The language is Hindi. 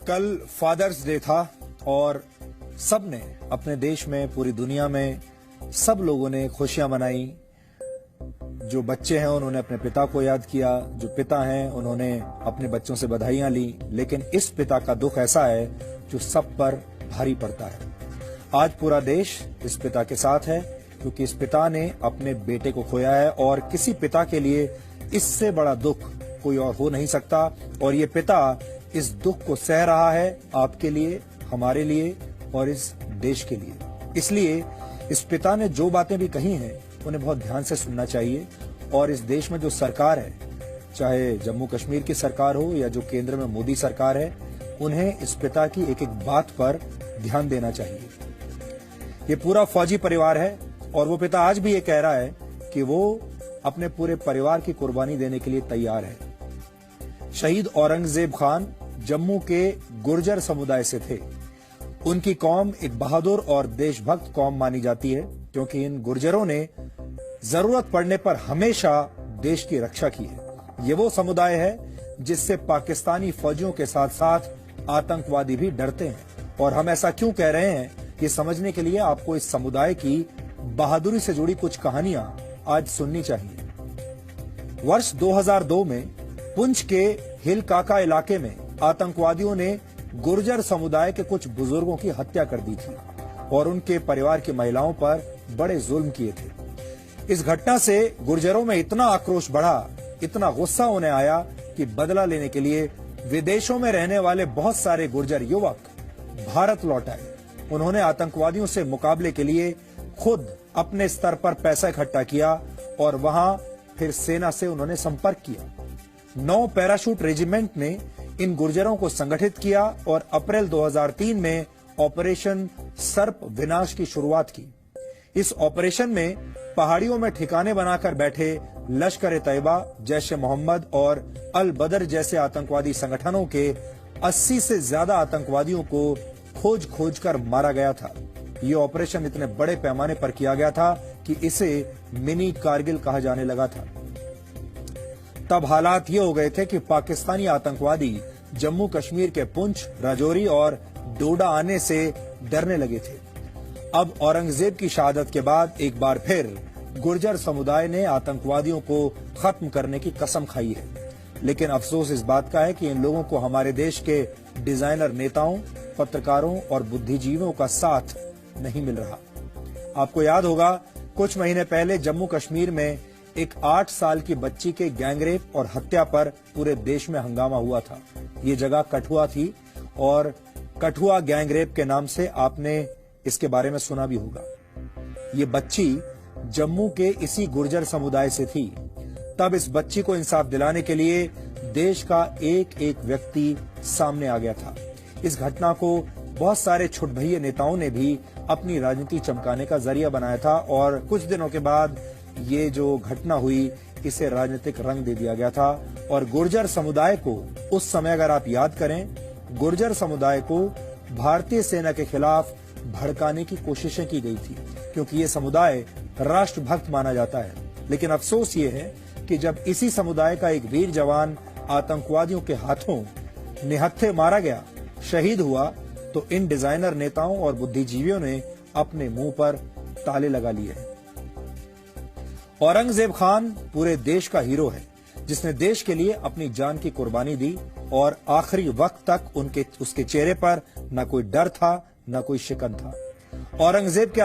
कल फादर्स डे था और सबने अपने देश में, पूरी दुनिया में सब लोगों ने खुशियां मनाई। जो बच्चे हैं उन्होंने अपने पिता को याद किया, जो पिता हैं उन्होंने अपने बच्चों से बधाइयां ली। लेकिन इस पिता का दुख ऐसा है जो सब पर भारी पड़ता है। आज पूरा देश इस पिता के साथ है क्योंकि इस पिता ने अपने बेटे को खोया है और किसी पिता के लिए इससे बड़ा दुख कोई और हो नहीं सकता। और ये पिता इस दुख को सह रहा है आपके लिए, हमारे लिए और इस देश के लिए। इसलिए इस पिता ने जो बातें भी कही हैं उन्हें बहुत ध्यान से सुनना चाहिए। और इस देश में जो सरकार है, चाहे जम्मू कश्मीर की सरकार हो या जो केंद्र में मोदी सरकार है, उन्हें इस पिता की एक एक बात पर ध्यान देना चाहिए। ये पूरा फौजी परिवार है और वो पिता आज भी ये कह रहा है कि वो अपने पूरे परिवार की कुर्बानी देने के लिए तैयार है। शहीद औरंगजेब खान जम्मू के गुर्जर समुदाय से थे। उनकी कौम एक बहादुर और देशभक्त कौम मानी जाती है क्योंकि इन गुर्जरों ने जरूरत पड़ने पर हमेशा देश की रक्षा की है। ये वो समुदाय है जिससे पाकिस्तानी फौजियों के साथ साथ आतंकवादी भी डरते हैं। और हम ऐसा क्यों कह रहे हैं, ये समझने के लिए आपको इस समुदाय की बहादुरी से जुड़ी कुछ कहानियां आज सुननी चाहिए। वर्ष 2002 में पुंछ के हिल काका इलाके में आतंकवादियों ने गुर्जर समुदाय के कुछ बुजुर्गों की हत्या कर दी थी और उनके परिवार की महिलाओं पर बड़े जुल्म किए थे। इस घटना से गुर्जरों में इतना आक्रोश बढ़ा, इतना गुस्सा उन्हें आया कि बदला लेने के लिए विदेशों में रहने वाले बहुत सारे गुर्जर युवक भारत लौट आए। उन्होंने आतंकवादियों से मुकाबले के लिए खुद अपने स्तर पर पैसा इकट्ठा किया और वहां फिर सेना से उन्होंने संपर्क किया। 9 पैराशूट रेजिमेंट ने इन गुर्जरों को संगठित किया और अप्रैल 2003 में ऑपरेशन सर्प विनाश की शुरुआत की। इस ऑपरेशन में पहाड़ियों में ठिकाने बनाकर बैठे लश्कर ए तैयबा, जैश ए मोहम्मद और अल बदर जैसे आतंकवादी संगठनों के 80 से ज्यादा आतंकवादियों को खोज खोज कर मारा गया था। ये ऑपरेशन इतने बड़े पैमाने पर किया गया था कि इसे मिनी कारगिल कहा जाने लगा था। तब हालात ये हो गए थे कि पाकिस्तानी आतंकवादी जम्मू कश्मीर के पुंछ, राजौरी और डोडा आने से डरने लगे थे। अब औरंगजेब की शहादत के बाद एक बार फिर गुर्जर समुदाय ने आतंकवादियों को खत्म करने की कसम खाई है। लेकिन अफसोस इस बात का है कि इन लोगों को हमारे देश के डिजाइनर नेताओं, पत्रकारों और बुद्धिजीवियों का साथ नहीं मिल रहा। आपको याद होगा कुछ महीने पहले जम्मू कश्मीर में एक 8 साल की बच्ची के गैंगरेप और हत्या पर पूरे देश में हंगामा हुआ था। ये जगह कठुआ थी और कठुआ गैंगरेप के नाम से आपने इसके बारे में सुना भी होगा। ये बच्ची जम्मू के इसी गुर्जर समुदाय से थी। तब इस बच्ची को इंसाफ दिलाने के लिए देश का एक एक व्यक्ति सामने आ गया था। इस घटना को बहुत सारे छुटभइये नेताओं ने भी अपनी राजनीति चमकाने का जरिया बनाया था और कुछ दिनों के बाद ये जो घटना हुई इसे राजनीतिक रंग दे दिया गया था। और गुर्जर समुदाय को उस समय, अगर आप याद करें, गुर्जर समुदाय को भारतीय सेना के खिलाफ भड़काने की कोशिशें की गई थी क्योंकि ये समुदाय राष्ट्रभक्त माना जाता है। लेकिन अफसोस ये है कि जब इसी समुदाय का एक वीर जवान आतंकवादियों के हाथों निहत्थे मारा गया, शहीद हुआ, तो इन डिजाइनर नेताओं और बुद्धिजीवियों ने अपने मुंह पर ताले लगा लिए हैं। औरंगजेब खान पूरे देश का हीरो है जिसने देश के लिए अपनी जान की कुर्बानी दी और आखिरी वक्त तक उसके चेहरे पर न कोई डर था, न कोई शिकन था। औरंगजेब के